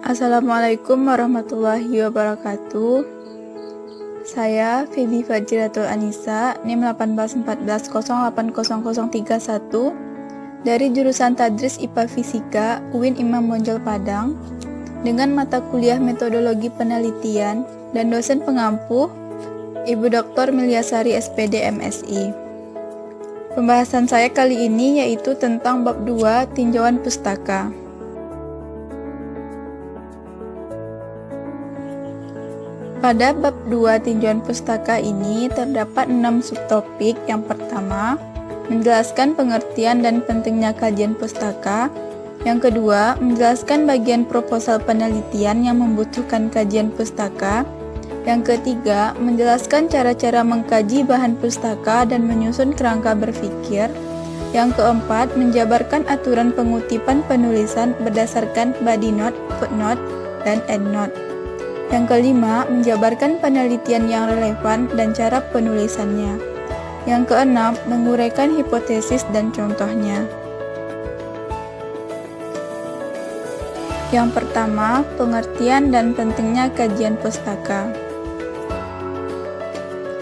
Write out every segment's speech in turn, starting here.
Assalamualaikum warahmatullahi wabarakatuh. Saya Febi Fajratul Anisa, NIM 1814080031 dari jurusan Tadris IPA Fisika UIN Imam Bonjol Padang dengan mata kuliah Metodologi Penelitian dan dosen pengampu Ibu Dr. Milyasari SPD MSI. Pembahasan saya kali ini yaitu tentang bab 2 tinjauan pustaka. Pada bab 2 tinjauan pustaka ini terdapat 6 subtopik. Yang pertama, menjelaskan pengertian dan pentingnya kajian pustaka. Yang kedua, menjelaskan bagian proposal penelitian yang membutuhkan kajian pustaka. Yang ketiga, menjelaskan cara-cara mengkaji bahan pustaka dan menyusun kerangka berpikir. Yang keempat, menjabarkan aturan pengutipan penulisan berdasarkan body note, footnote, dan endnote. Yang kelima, menjabarkan penelitian yang relevan dan cara penulisannya. Yang keenam, menguraikan hipotesis dan contohnya. Yang pertama, pengertian dan pentingnya kajian pustaka.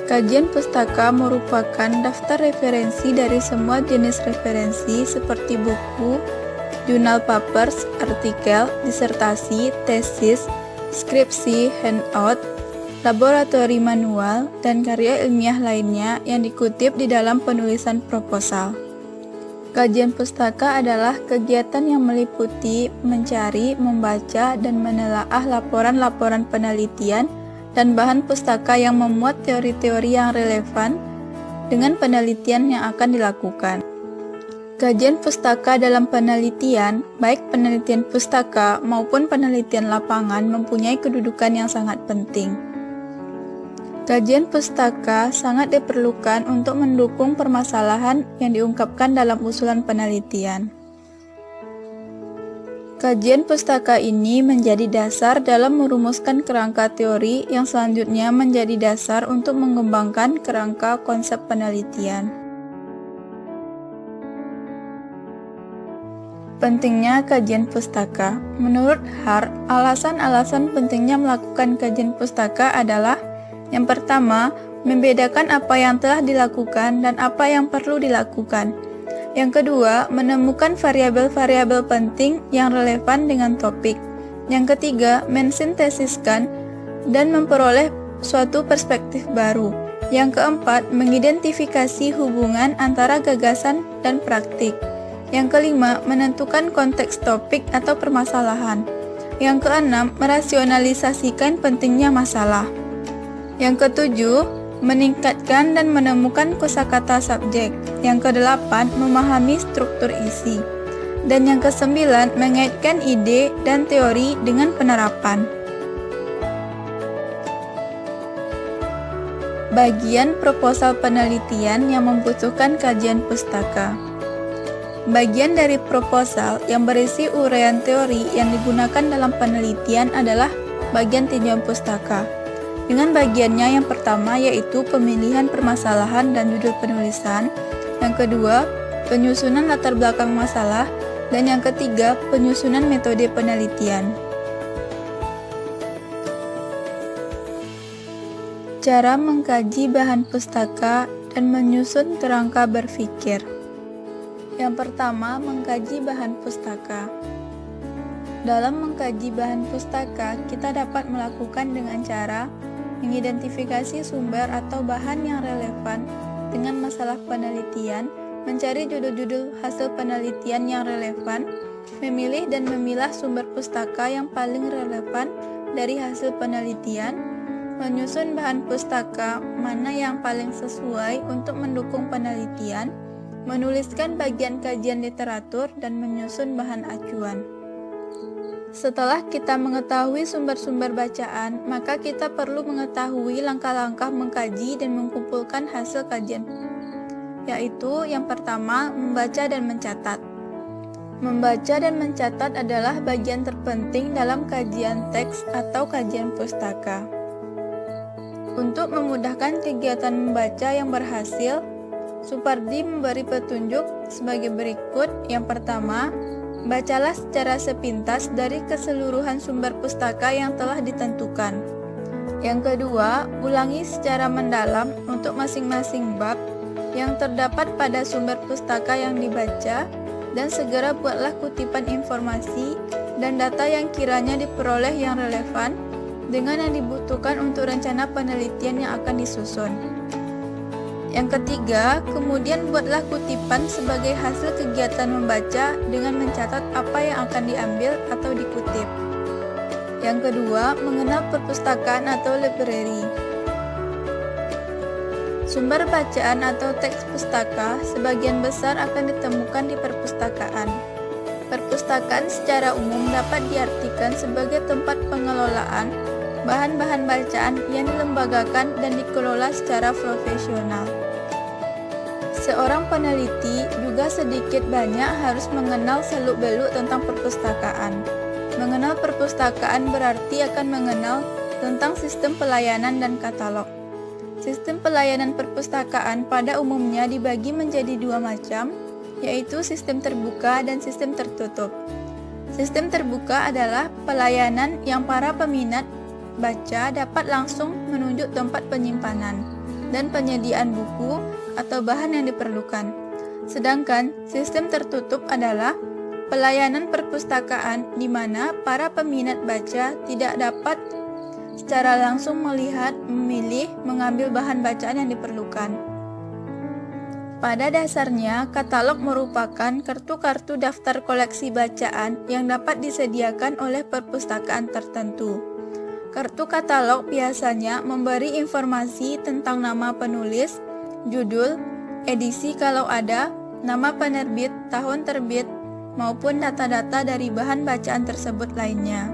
Kajian pustaka merupakan daftar referensi dari semua jenis referensi seperti buku, jurnal papers, artikel, disertasi, tesis, skripsi, handout, laboratori manual, dan karya ilmiah lainnya yang dikutip di dalam penulisan proposal. Kajian pustaka adalah kegiatan yang meliputi mencari, membaca, dan menelaah laporan-laporan penelitian dan bahan pustaka yang memuat teori-teori yang relevan dengan penelitian yang akan dilakukan. Kajian pustaka dalam penelitian, baik penelitian pustaka maupun penelitian lapangan, mempunyai kedudukan yang sangat penting. Kajian pustaka sangat diperlukan untuk mendukung permasalahan yang diungkapkan dalam usulan penelitian. Kajian pustaka ini menjadi dasar dalam merumuskan kerangka teori yang selanjutnya menjadi dasar untuk mengembangkan kerangka konsep penelitian. Pentingnya kajian pustaka. Menurut Hart, alasan-alasan pentingnya melakukan kajian pustaka adalah: yang pertama, membedakan apa yang telah dilakukan dan apa yang perlu dilakukan. Yang kedua, menemukan variabel-variabel penting yang relevan dengan topik. Yang ketiga, mensintesiskan dan memperoleh suatu perspektif baru. Yang keempat, mengidentifikasi hubungan antara gagasan dan praktik. Yang kelima, menentukan konteks topik atau permasalahan. Yang keenam, merasionalisasikan pentingnya masalah. Yang ketujuh, meningkatkan dan menemukan kosakata subjek. Yang kedelapan, memahami struktur isi. Dan yang kesembilan, mengaitkan ide dan teori dengan penerapan. Bagian proposal penelitian yang membutuhkan kajian pustaka. Bagian dari proposal yang berisi uraian teori yang digunakan dalam penelitian adalah bagian tinjauan pustaka. Dengan bagiannya yang pertama yaitu pemilihan permasalahan dan judul penulisan, yang kedua penyusunan latar belakang masalah, dan yang ketiga penyusunan metode penelitian. Cara mengkaji bahan pustaka dan menyusun kerangka berpikir. Yang pertama, mengkaji bahan pustaka. Dalam mengkaji bahan pustaka, kita dapat melakukan dengan cara mengidentifikasi sumber atau bahan yang relevan dengan masalah penelitian, mencari judul-judul hasil penelitian yang relevan, memilih dan memilah sumber pustaka yang paling relevan dari hasil penelitian, menyusun bahan pustaka mana yang paling sesuai untuk mendukung penelitian, menuliskan bagian kajian literatur, dan menyusun bahan acuan. Setelah kita mengetahui sumber-sumber bacaan, maka kita perlu mengetahui langkah-langkah mengkaji dan mengumpulkan hasil kajian, yaitu yang pertama, membaca dan mencatat. Membaca dan mencatat adalah bagian terpenting dalam kajian teks atau kajian pustaka. Untuk memudahkan kegiatan membaca yang berhasil, Supardi memberi petunjuk sebagai berikut. Yang pertama, bacalah secara sepintas dari keseluruhan sumber pustaka yang telah ditentukan. Yang kedua, ulangi secara mendalam untuk masing-masing bab yang terdapat pada sumber pustaka yang dibaca, dan segera buatlah kutipan informasi dan data yang kiranya diperoleh yang relevan dengan yang dibutuhkan untuk rencana penelitian yang akan disusun. Yang ketiga, kemudian buatlah kutipan sebagai hasil kegiatan membaca dengan mencatat apa yang akan diambil atau dikutip. Yang kedua, mengenal perpustakaan atau library. Sumber bacaan atau teks pustaka sebagian besar akan ditemukan di perpustakaan. Perpustakaan secara umum dapat diartikan sebagai tempat pengelolaan bahan-bahan bacaan yang dilembagakan dan dikelola secara profesional. Seorang peneliti juga sedikit banyak harus mengenal seluk-beluk tentang perpustakaan. Mengenal perpustakaan berarti akan mengenal tentang sistem pelayanan dan katalog. Sistem pelayanan perpustakaan pada umumnya dibagi menjadi dua macam, yaitu sistem terbuka dan sistem tertutup. Sistem terbuka adalah pelayanan yang para peminat baca dapat langsung menunjuk tempat penyimpanan dan penyediaan buku atau bahan yang diperlukan. Sedangkan sistem tertutup adalah pelayanan perpustakaan di mana para peminat baca tidak dapat secara langsung melihat, memilih, mengambil bahan bacaan yang diperlukan. Pada dasarnya, katalog merupakan kartu-kartu daftar koleksi bacaan yang dapat disediakan oleh perpustakaan tertentu. Kartu katalog biasanya memberi informasi tentang nama penulis, judul, edisi kalau ada, nama penerbit, tahun terbit, maupun data-data dari bahan bacaan tersebut lainnya.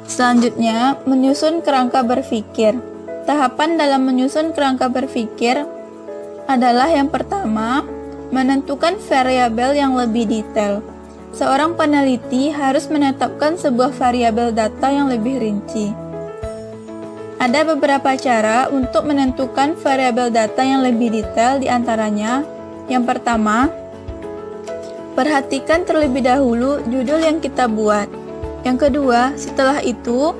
Selanjutnya, menyusun kerangka berpikir. Tahapan dalam menyusun kerangka berpikir adalah yang pertama, menentukan variabel yang lebih detail. Seorang peneliti harus menetapkan sebuah variabel data yang lebih rinci. Ada beberapa cara untuk menentukan variabel data yang lebih detail, di antaranya, yang pertama, perhatikan terlebih dahulu judul yang kita buat. Yang kedua, setelah itu,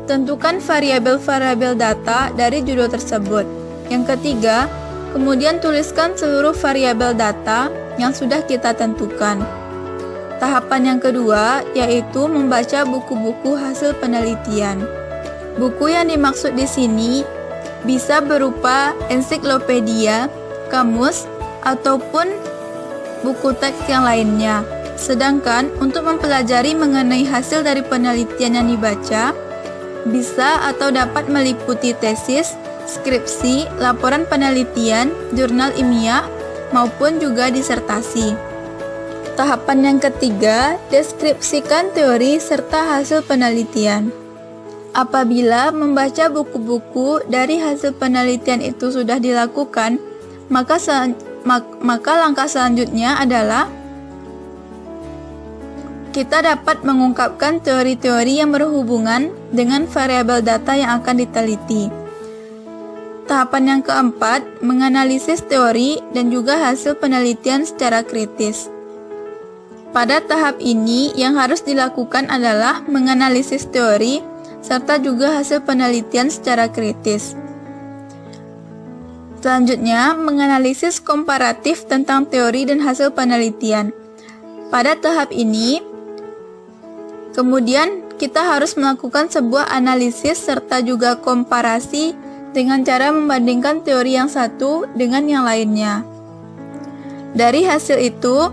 tentukan variabel-variabel data dari judul tersebut. Yang ketiga, kemudian tuliskan seluruh variabel data yang sudah kita tentukan. Tahapan yang kedua yaitu membaca buku-buku hasil penelitian. Buku yang dimaksud di sini bisa berupa ensiklopedia, kamus, ataupun buku teks yang lainnya. Sedangkan untuk mempelajari mengenai hasil dari penelitian yang dibaca, bisa atau dapat meliputi tesis, skripsi, laporan penelitian, jurnal ilmiah, maupun juga disertasi. Tahapan yang ketiga, deskripsikan teori serta hasil penelitian. Apabila membaca buku-buku dari hasil penelitian itu sudah dilakukan, maka langkah selanjutnya adalah kita dapat mengungkapkan teori-teori yang berhubungan dengan variabel data yang akan diteliti. Tahapan yang keempat, menganalisis teori dan juga hasil penelitian secara kritis. Pada tahap ini, yang harus dilakukan adalah menganalisis teori serta juga hasil penelitian secara kritis. Selanjutnya, menganalisis komparatif tentang teori dan hasil penelitian. Pada tahap ini, kemudian kita harus melakukan sebuah analisis serta juga komparasi dengan cara membandingkan teori yang satu dengan yang lainnya. Dari hasil itu,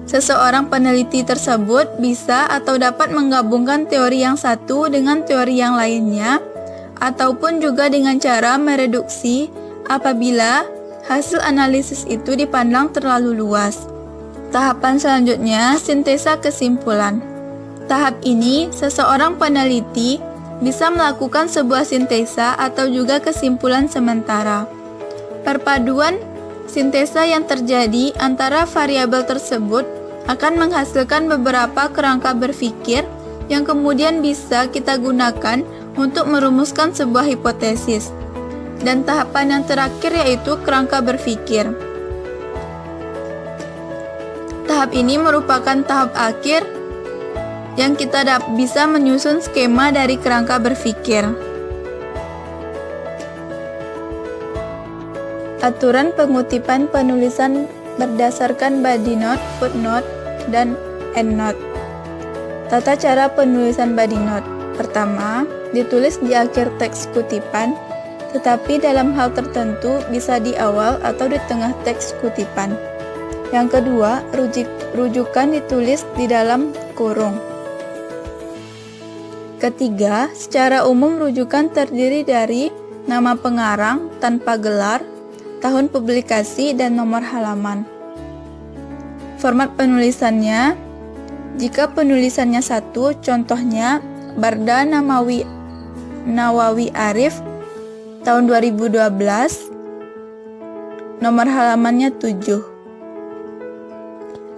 seseorang peneliti tersebut bisa atau dapat menggabungkan teori yang satu dengan teori yang lainnya, ataupun juga dengan cara mereduksi apabila hasil analisis itu dipandang terlalu luas. Tahapan selanjutnya, sintesa kesimpulan. Tahap ini, seseorang peneliti bisa melakukan sebuah sintesa atau juga kesimpulan sementara. Perpaduan sintesa yang terjadi antara variabel tersebut akan menghasilkan beberapa kerangka berpikir yang kemudian bisa kita gunakan untuk merumuskan sebuah hipotesis. Dan tahapan yang terakhir yaitu kerangka berpikir. Tahap ini merupakan tahap akhir yang kita bisa menyusun skema dari kerangka berpikir. Aturan pengutipan penulisan berdasarkan body note, footnote, dan endnote. Tata cara penulisan body note. Pertama, ditulis di akhir teks kutipan, tetapi dalam hal tertentu bisa di awal atau di tengah teks kutipan. Yang kedua, rujukan ditulis di dalam kurung. Ketiga, secara umum rujukan terdiri dari nama pengarang tanpa gelar, tahun publikasi, dan nomor halaman. Format penulisannya, jika penulisannya satu, contohnya Barda Nawawi Arif tahun 2012, nomor halamannya 7.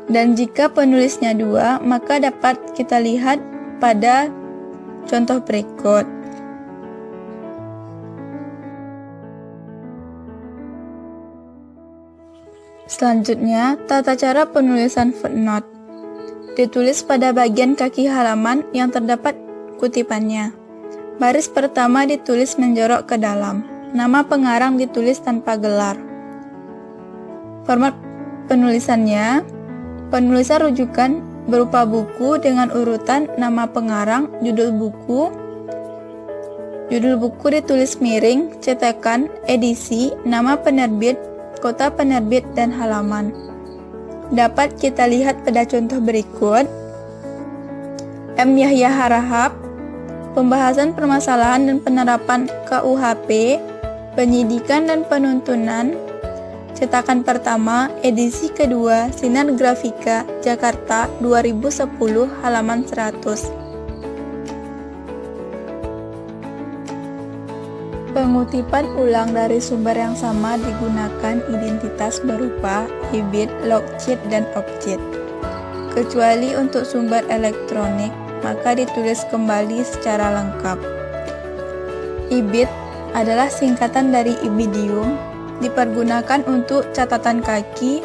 Dan jika penulisnya 2, maka dapat kita lihat pada contoh berikut. Selanjutnya, tata cara penulisan footnote. Ditulis pada bagian kaki halaman yang terdapat kutipannya. Baris pertama ditulis menjorok ke dalam. Nama pengarang ditulis tanpa gelar. Format penulisannya, penulisan rujukan berupa buku dengan urutan nama pengarang, judul buku. Judul buku ditulis miring, cetakan, edisi, nama penerbit, kota penerbit, dan halaman. Dapat kita lihat pada contoh berikut. M. Yahya Harahap, pembahasan permasalahan dan penerapan KUHP, penyidikan dan penuntunan, cetakan pertama, edisi kedua, Sinar Grafika, Jakarta, 2010, halaman 100. Pengutipan ulang dari sumber yang sama digunakan identitas berupa IBIT, logcheat, dan objek. Kecuali untuk sumber elektronik, maka ditulis kembali secara lengkap. IBIT adalah singkatan dari Ibidium, dipergunakan untuk catatan kaki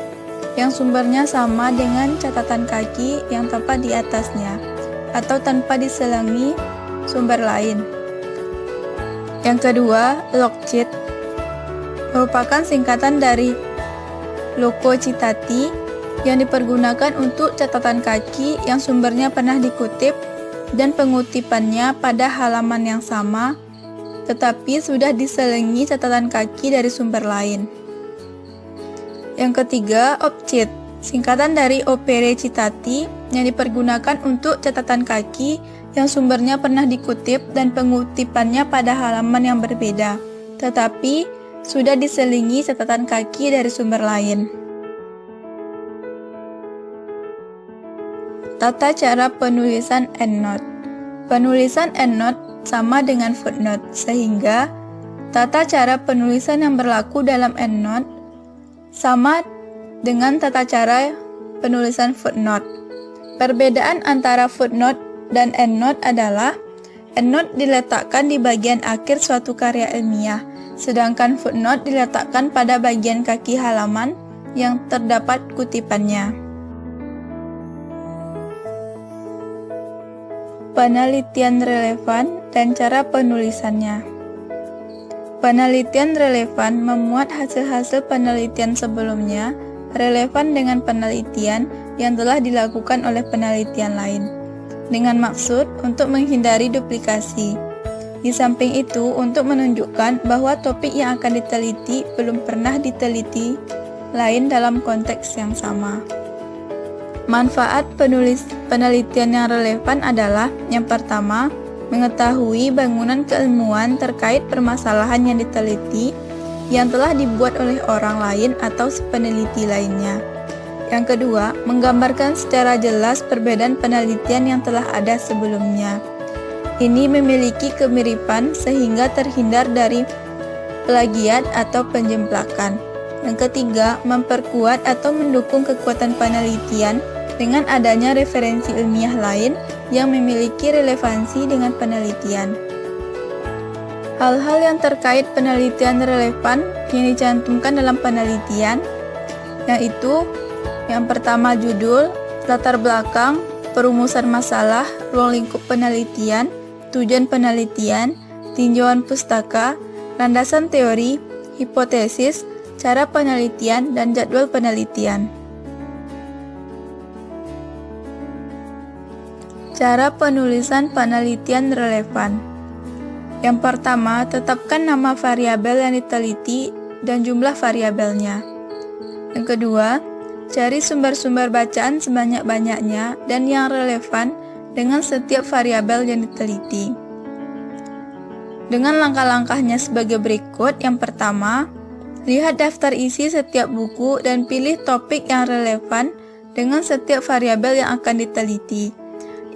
yang sumbernya sama dengan catatan kaki yang tepat di atasnya atau tanpa diselingi sumber lain. Yang kedua, logcheat merupakan singkatan dari Loco Citati yang dipergunakan untuk catatan kaki yang sumbernya pernah dikutip dan pengutipannya pada halaman yang sama, tetapi sudah diselingi catatan kaki dari sumber lain. Yang ketiga, objek, singkatan dari Opere Citati yang dipergunakan untuk catatan kaki yang sumbernya pernah dikutip dan pengutipannya pada halaman yang berbeda, tetapi sudah diselingi catatan kaki dari sumber lain. Tata cara penulisan endnote. Penulisan endnote sama dengan footnote, sehingga tata cara penulisan yang berlaku dalam endnote sama dengan tata cara penulisan footnote. Perbedaan antara footnote dan endnote adalah endnote diletakkan di bagian akhir suatu karya ilmiah, sedangkan footnote diletakkan pada bagian kaki halaman yang terdapat kutipannya. Penelitian relevan dan cara penulisannya. Penelitian relevan memuat hasil-hasil penelitian sebelumnya relevan dengan penelitian yang telah dilakukan oleh penelitian lain, dengan maksud untuk menghindari duplikasi. Di samping itu, untuk menunjukkan bahwa topik yang akan diteliti belum pernah diteliti lain dalam konteks yang sama. Manfaat penelitian yang relevan adalah yang pertama, mengetahui bangunan keilmuan terkait permasalahan yang diteliti yang telah dibuat oleh orang lain atau peneliti lainnya. Yang kedua, menggambarkan secara jelas perbedaan penelitian yang telah ada sebelumnya. Ini memiliki kemiripan sehingga terhindar dari plagiat atau penjemplakan. Yang ketiga, memperkuat atau mendukung kekuatan penelitian dengan adanya referensi ilmiah lain yang memiliki relevansi dengan penelitian. Hal-hal yang terkait penelitian relevan yang dicantumkan dalam penelitian, yaitu Yang pertama judul, latar belakang, perumusan masalah, ruang lingkup penelitian, tujuan penelitian, tinjauan pustaka, landasan teori, hipotesis, cara penelitian, dan jadwal penelitian. Cara penulisan penelitian relevan. Yang pertama, tetapkan nama variabel yang diteliti dan jumlah variabelnya. Yang kedua, cari sumber-sumber bacaan sebanyak-banyaknya dan yang relevan dengan setiap variabel yang diteliti. Dengan langkah-langkahnya sebagai berikut. Yang pertama, lihat daftar isi setiap buku dan pilih topik yang relevan dengan setiap variabel yang akan diteliti.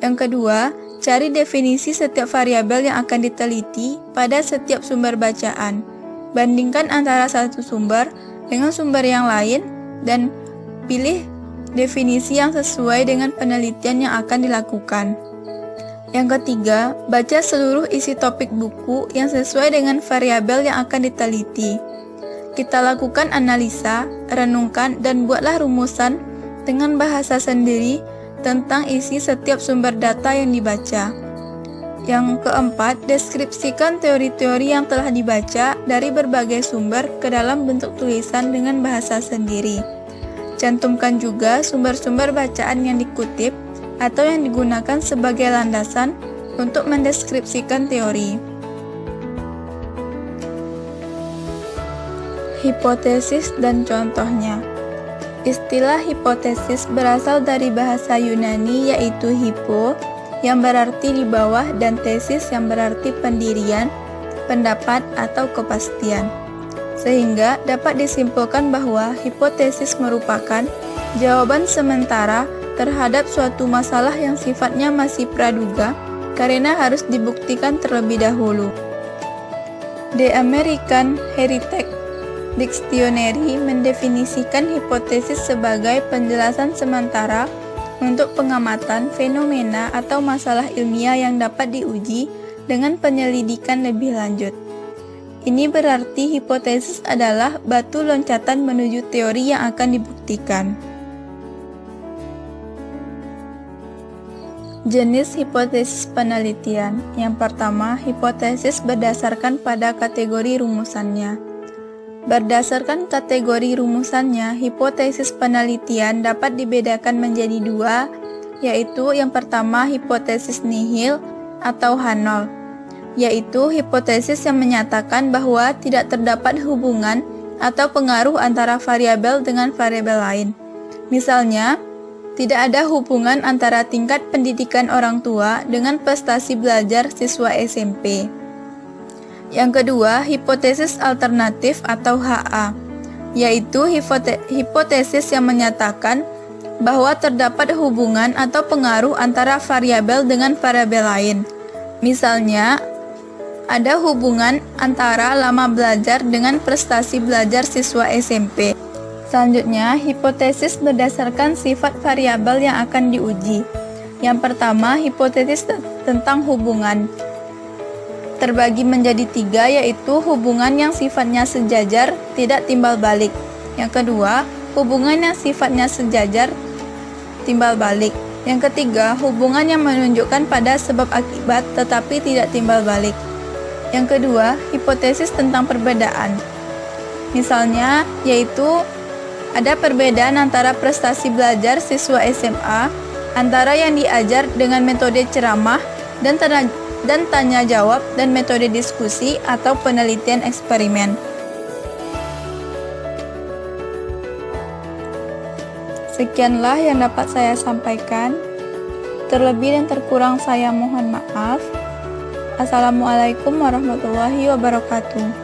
Yang kedua, cari definisi setiap variabel yang akan diteliti pada setiap sumber bacaan. Bandingkan antara satu sumber dengan sumber yang lain dan pilih definisi yang sesuai dengan penelitian yang akan dilakukan. Yang ketiga, baca seluruh isi topik buku yang sesuai dengan variabel yang akan diteliti. Kita lakukan analisa, renungkan, dan buatlah rumusan dengan bahasa sendiri tentang isi setiap sumber data yang dibaca. Yang keempat, deskripsikan teori-teori yang telah dibaca dari berbagai sumber ke dalam bentuk tulisan dengan bahasa sendiri. Cantumkan juga sumber-sumber bacaan yang dikutip atau yang digunakan sebagai landasan untuk mendeskripsikan teori. Hipotesis dan contohnya. Istilah hipotesis berasal dari bahasa Yunani yaitu hypo, yang berarti di bawah, dan tesis yang berarti pendirian, pendapat, atau kepastian. Sehingga dapat disimpulkan bahwa hipotesis merupakan jawaban sementara terhadap suatu masalah yang sifatnya masih praduga karena harus dibuktikan terlebih dahulu. The American Heritage Dictionary mendefinisikan hipotesis sebagai penjelasan sementara untuk pengamatan fenomena atau masalah ilmiah yang dapat diuji dengan penyelidikan lebih lanjut. Ini berarti hipotesis adalah batu loncatan menuju teori yang akan dibuktikan. Jenis hipotesis penelitian. Yang pertama, hipotesis berdasarkan pada kategori rumusannya. Berdasarkan kategori rumusannya, hipotesis penelitian dapat dibedakan menjadi dua, yaitu yang pertama hipotesis nihil atau H0, yaitu hipotesis yang menyatakan bahwa tidak terdapat hubungan atau pengaruh antara variabel dengan variabel lain. Misalnya, tidak ada hubungan antara tingkat pendidikan orang tua dengan prestasi belajar siswa SMP. Yang kedua, hipotesis alternatif atau HA, yaitu hipotesis yang menyatakan bahwa terdapat hubungan atau pengaruh antara variabel dengan variabel lain. Misalnya, ada hubungan antara lama belajar dengan prestasi belajar siswa SMP. Selanjutnya, hipotesis berdasarkan sifat variabel yang akan diuji. Yang pertama, hipotesis tentang hubungan. Terbagi menjadi tiga, yaitu hubungan yang sifatnya sejajar, tidak timbal balik. Yang kedua, hubungan yang sifatnya sejajar, timbal balik. Yang ketiga, hubungan yang menunjukkan pada sebab akibat, tetapi tidak timbal balik. Yang kedua, hipotesis tentang perbedaan. Misalnya, yaitu ada perbedaan antara prestasi belajar siswa SMA, antara yang diajar dengan metode ceramah dan tanya jawab dan metode diskusi atau penelitian eksperimen. Sekianlah yang dapat saya sampaikan. Terlebih dan terkurang saya mohon maaf. Assalamualaikum warahmatullahi wabarakatuh.